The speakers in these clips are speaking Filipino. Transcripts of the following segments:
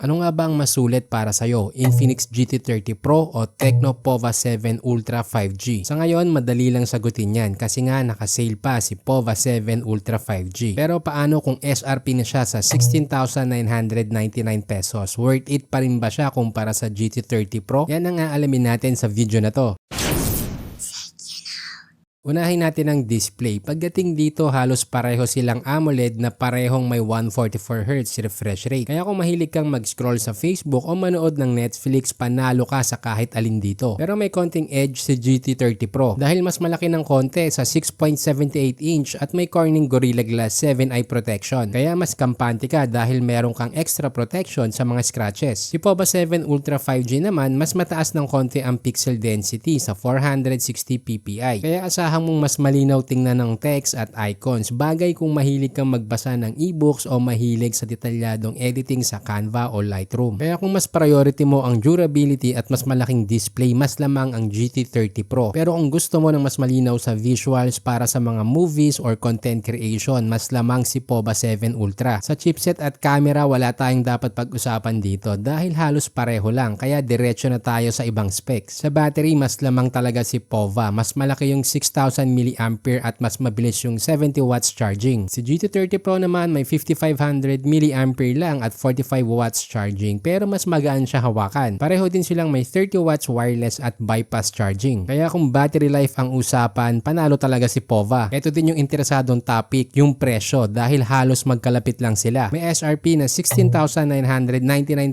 Ano nga ba ang mas sulit para sa'yo? Infinix GT30 Pro o Tecno Pova 7 Ultra 5G? Sa ngayon, madali lang sagutin yan kasi nga nakasale pa si Pova 7 Ultra 5G. Pero paano kung SRP na siya sa 16,999 pesos? Worth it pa rin ba siya kumpara sa GT30 Pro? Yan ang aalamin natin sa video na to. Unahin natin ang display. Pagdating dito, halos pareho silang AMOLED na parehong may 144Hz refresh rate. Kaya kung mahilig kang mag-scroll sa Facebook o manood ng Netflix, panalo ka sa kahit alin dito. Pero may konting edge si GT30 Pro dahil mas malaki ng konti sa 6.78 inch at may Corning Gorilla Glass 7 eye protection. Kaya mas kampante ka dahil meron kang extra protection sa mga scratches. Si Pova 7 Ultra 5G naman, mas mataas ng konti ang pixel density sa 460 ppi. Kaya asahan mong mas malinaw tingnan ng text at icons, bagay kung mahilig kang magbasa ng ebooks o mahilig sa detalyadong editing sa Canva o Lightroom. Kaya kung mas priority mo ang durability at mas malaking display, mas lamang ang GT30 Pro. Pero kung gusto mo ng mas malinaw sa visuals para sa mga movies or content creation, mas lamang si Pova 7 Ultra. Sa chipset at camera, wala tayong dapat pag-usapan dito dahil halos pareho lang, kaya diretso na tayo sa ibang specs. Sa battery, mas lamang talaga si Pova. Mas malaki yung 6,000 mAh at mas mabilis yung 70 watts charging. Si GT30 Pro naman may 5,500 mAh lang at 45 watts charging, pero mas magaan siya hawakan. Pareho din silang may 30 watts wireless at bypass charging. Kaya kung battery life ang usapan, panalo talaga si Pova. Ito din yung interesadong topic, yung presyo, dahil halos magkalapit lang sila. May SRP na 16,999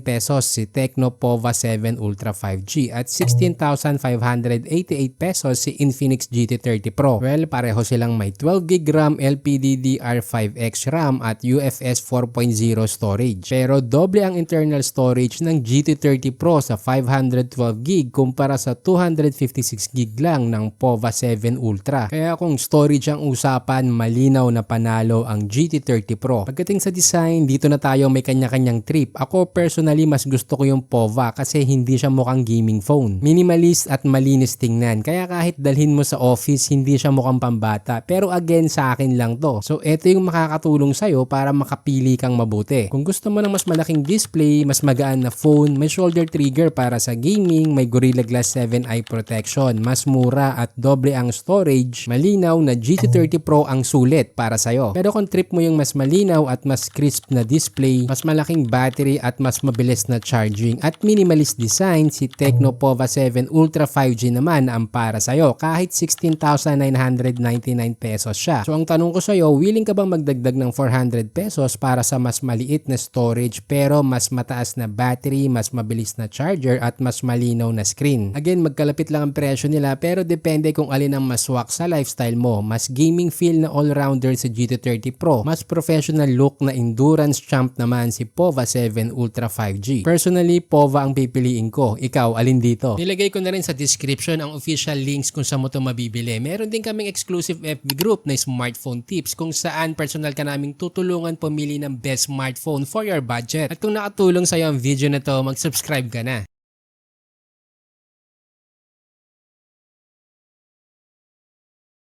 pesos si Tecno Pova 7 Ultra 5G at 16,588 pesos si Infinix GT30 Pro. Well, pareho silang may 12GB RAM, LPDDR5X RAM at UFS 4.0 storage. Pero doble ang internal storage ng GT30 Pro sa 512GB kumpara sa 256GB lang ng Pova 7 Ultra. Kaya kung storage ang usapan, malinaw na panalo ang GT30 Pro. Pagdating sa design, dito na tayo may kanya-kanyang trip. Ako personally, mas gusto ko yung Pova kasi hindi siya mukhang gaming phone. Minimalist at malinis tingnan. Kaya kahit dalhin mo sa office, hindi siya mukhang pambata. Pero again, sa akin lang to. So, ito yung makakatulong sa'yo para makapili kang mabuti. Kung gusto mo ng mas malaking display, mas magaan na phone, may shoulder trigger para sa gaming, may Gorilla Glass 7 eye protection, mas mura at doble ang storage, malinaw na GT30 Pro ang sulit para sa'yo. Pero kung trip mo yung mas malinaw at mas crisp na display, mas malaking battery at mas mabilis na charging at minimalist design, si Tecno Pova 7 Ultra 5G naman ang para sa'yo. Kahit 16,999 pesos siya. So ang tanong ko sa'yo, willing ka bang magdagdag ng 400 pesos para sa mas maliit na storage pero mas mataas na battery, mas mabilis na charger at mas malinaw na screen? Again, magkalapit lang ang presyo nila pero depende kung alin ang mas swak sa lifestyle mo. Mas gaming feel na all-rounder sa GT30 Pro. Mas professional look na endurance champ naman si Pova 7 Ultra 5G. Personally, Pova ang pipiliin ko. Ikaw, alin dito? Nilagay ko na rin sa description ang official links kung saan mo ito mabibili. Meron din kaming exclusive FB group na smartphone tips kung saan personal ka naming tutulungan pumili ng best smartphone for your budget. At kung nakatulong sa'yo ang video na to, mag-subscribe ka na.